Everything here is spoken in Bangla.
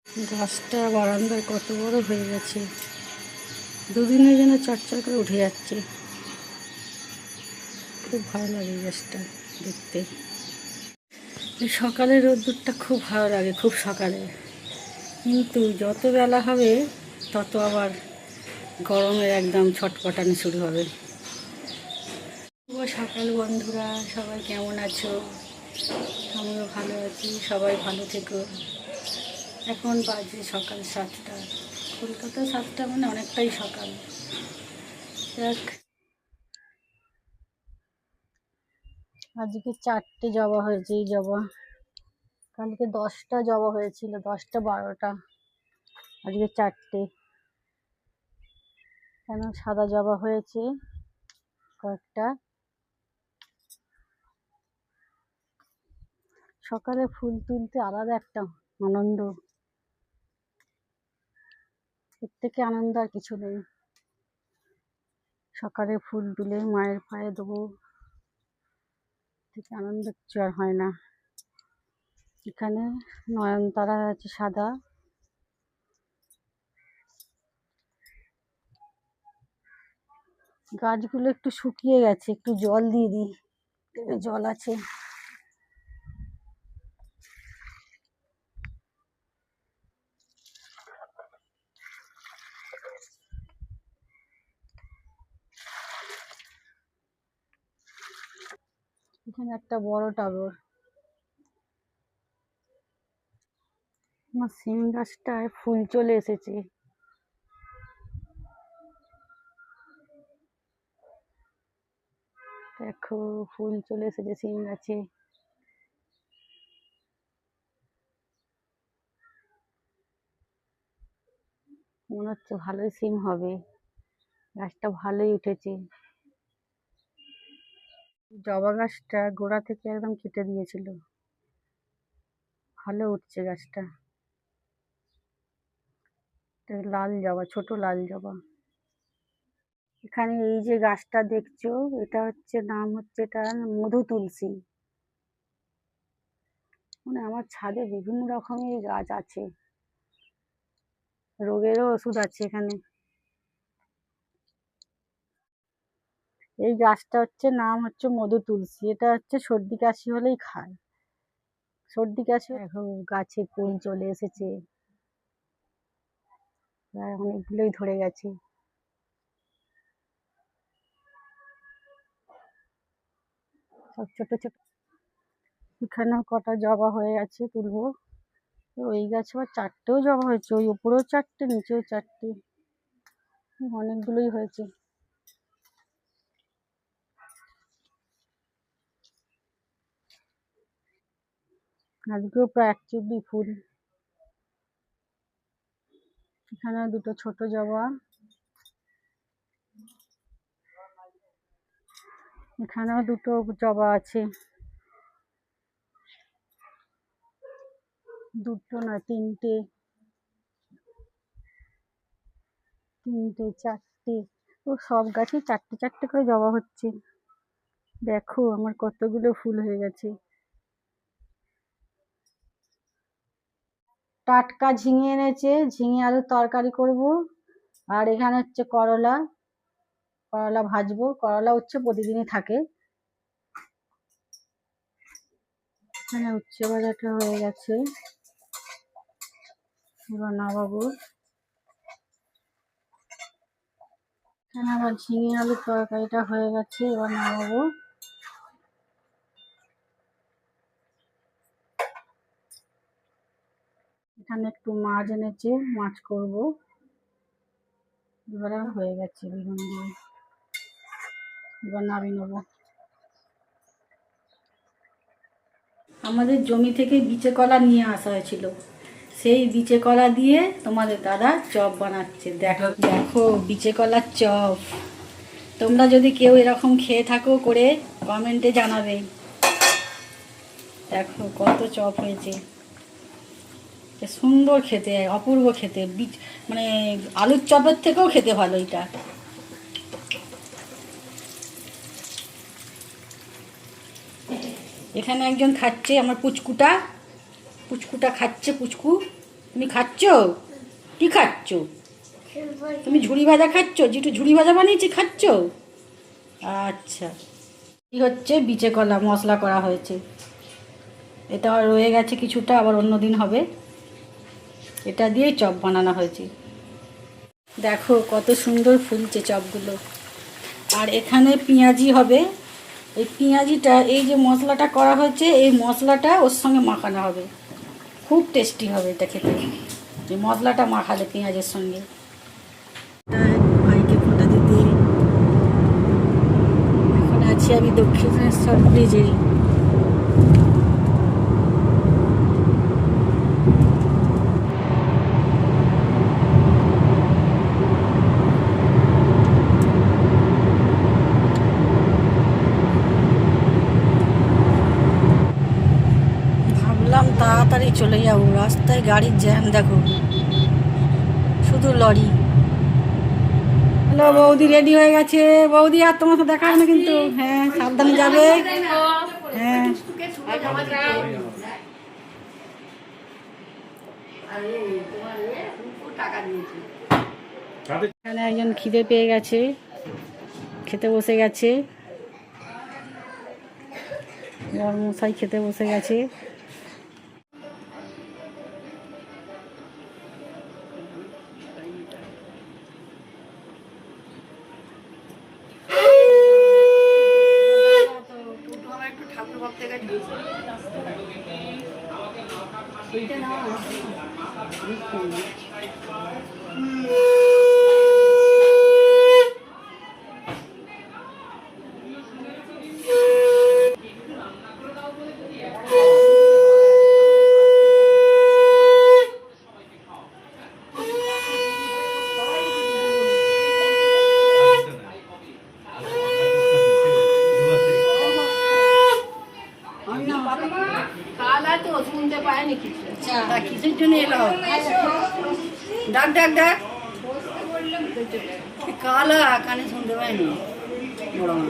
গাছটা বারান্দায় কত বড় হয়ে গেছে, দুদিনের জন্য চটচট করে উঠে যাচ্ছে। খুব ভালো লাগে গাছটা দেখতে। সকালের রোদ্দুরটা খুব ভালো লাগে, খুব সকালে। কিন্তু যত বেলা হবে তত আবার গরমের একদম ছটপটানি শুরু হবে। শুভ সকাল বন্ধুরা, সবাই কেমন আছো? আমিও ভালো আছি, সবাই ভালো থেকো। এখন বাজে সকাল 7টা। কলকাতা 7টা মানে অনেকটাই সকাল। দেখ, আজকে 4টে জবা হয়েছে। এই জবা কালকে 10টা জবা হয়েছিল, 10টা 12টা, আজকে 4টে। কেন সাদা জবা হয়েছে কয়েকটা। সকালে ফুল তুলতে আলাদা একটা আনন্দ, এর থেকে আনন্দ আর কিছু নেই। সকালে ফুল তুলে মায়ের পায়ে দেবো, থেকে আনন্দ কিছু আর হয় না। এখানে নয়নতারা আছে সাদা। গাছগুলো একটু শুকিয়ে গেছে, একটু জল দিয়ে দিই, জল আছে। এখানে একটা বড় টগর। আমার সিম গাছটায় ফুল চলে এসেছে। দেখো, ফুল চলে এসেছে সিম গাছে। মনে হচ্ছে ভালোই সিম হবে, গাছটা ভালোই উঠেছে। জবা গাছটা গোড়া থেকে একদম কেটে দিয়েছিল, ভালো উঠছে গাছটা। লাল জবা, ছোট লাল জবা। এখানে এই যে গাছটা দেখছো, এটা হচ্ছে নাম হচ্ছে এটা মধু তুলসী। মানে আমার ছাদে বিভিন্ন রকমের গাছ আছে, রোগেরও ওষুধ আছে এখানে। এই গাছটা হচ্ছে নাম হচ্ছে মধু তুলসী। এটা হচ্ছে সর্দি কাশি হলেই খায়। সর্দি কাশি এখন গাছে ফুল চলে এসেছে, প্রায় অনেকগুলোই ধরে গেছে। সব ছোট ছোট। এখানেও কটা জবা হয়ে গেছে, তুলবো। ওই গাছে আবার 4টেও জবা হয়েছে, ওই উপরেও 4টে, নিচেও 4টে, অনেকগুলোই হয়েছে। আজকেও প্রায় 1 চুবড়ি ফুল। এখানে দুটো ছোট জবা, এখানেও দুটো জবা আছে। দুটো না, তিনটে, 4টে। ও সব গাছে 4টে 4টে করে জবা হচ্ছে। দেখো আমার কতগুলো ফুল হয়ে গেছে। টাটকা ঝিঙে এনেছে, ঝিঙে আলুর তরকারি করব। আর এখানে হচ্ছে করলা, করলা ভাজবো। করলা হচ্ছে প্রতিদিনই থাকে। এখানে উচ্ছে ভাজাটা হয়ে গেছে, এবার নামাবো। এখানে আবার ঝিঙে আলুর তরকারিটা হয়ে গেছে, এবার নামাবো। এখানে একটু মাছ এনেছে, মাছ করব। এবারে হয়ে গেছে বেগুন দিয়ে, এবার নামিয়ে নেবো। আমাদের জমি থেকে বিচে কলা নিয়ে আসা হয়েছিল, সেই বিচে কলা দিয়ে তোমাদের দাদা চপ বানাচ্ছে। দেখো দেখো, বিচে কলার চপ। তোমরা যদি কেউ এরকম খেয়ে থাকো করে কমেন্টে জানাবে। দেখো কত চপ হয়েছে, সুন্দর খেতে, অপূর্ব খেতে। মানে আলুর চপের থেকেও খেতে ভালো এটা। এখানে একজন খাচ্ছে, আমার পুচকুটা, পুচকুটা খাচ্ছে, পুচকু। তুমি খাচ্ছ? কি খাচ্ছ? তুমি ঝুড়ি ভাজা খাচ্ছ? যেটু ঝুড়ি ভাজা বানিয়েছি খাচ্ছ? আচ্ছা। কি হচ্ছে, বিচে কলা মশলা করা হয়েছে। এটা রয়ে গেছে কিছুটা, আবার অন্য দিন হবে। এটা দিয়েই চপ বানানো হয়েছে। দেখো কত সুন্দর ফুলছে চপগুলো। আর এখানে পেঁয়াজি হবে। এই পেঁয়াজিটা, এই যে মশলাটা করা হয়েছে, এই মশলাটা ওর সঙ্গে মাখানো হবে। খুব টেস্টি হবে এটা খেতে, এই মশলাটা মাখালে পেঁয়াজের সঙ্গে। ভাইকে ফোঁটা দিতে এখন আছি আমি দক্ষিণেশ্বর ব্রিজে। ভাবলাম তাড়াতাড়ি চলে যাবো, রাস্তায় গাড়ির জ্যাম দেখো, শুধু লরি। হ্যালো বৌদি, রেডি হয়ে গেছে বৌদি, আর তোমার সাথে দেখা হবে না কিন্তু। হ্যাঁ, সাবধানে যাবে। হ্যাঁ, এখানে একজন খিদে পেয়ে গেছে, খেতে বসে গেছে। মশাই খেতে বসে গেছে। শুনতে পায়নি কিছু, কিসের জন্য এলো? ডাক ডাক ডাক, কালা কানে শুনতে পায়নি বড় মা।